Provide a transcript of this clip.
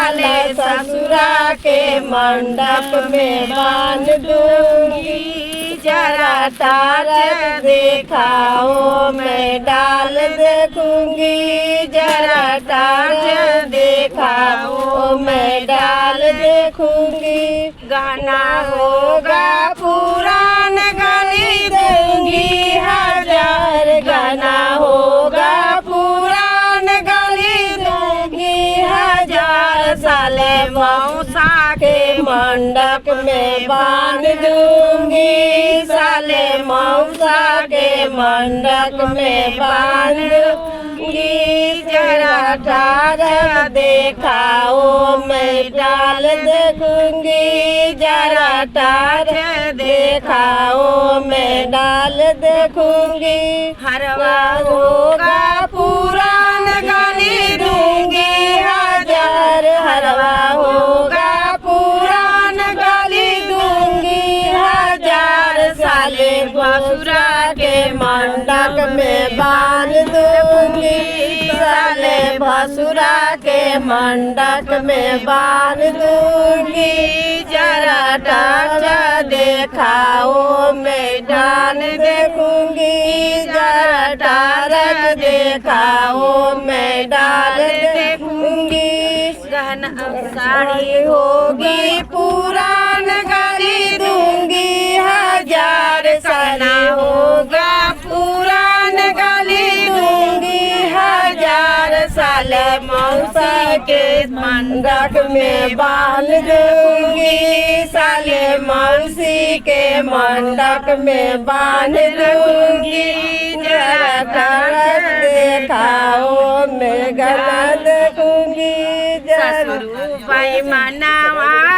साले ससुरा के मंडप में बांध दूंगी। जरा टार्च दिखाओ मैं डाल देखूंगी। जरा टार्च दिखाओ मैं डाल देखूंगी। गाना होगा पुरान गाली दूंगी हजार। गाना होगा पुरान गाली दूंगी हजार। साले मौसा के मंडप में बांध दूंगी। साले मौसा के मंडप में बांध दूंगी। जरा टार्च दिखाओ मैं डाल देखूंगी। जरा टार्च दिखाओ मैं डाल देखूंगी। हरवा होगा पुरान गाली दूंगी हजार। हरवा होगा पुरान गाली दूंगी हजार। साले भसुरा के मंडप में बांध दूंगी। साले भसुरा के मंडप में बांध दूंगी। जरा टार्च दिखाओ मैं डाल देखूंगी। जरा टार्च दिखाओ मैं डाल देखूंगी। गहना साड़ी होगी पुरान गाली दूंगी हजार। साड़ी होगा पुरान गाली दूंगी हजार। साले मौसा के मंडप में बांध दूंगी। साले मौसी के मंडप में बांध दूंगी। जरा टार्च दिखाओ मैं गला देखूंगी। ससुर भाई मनावा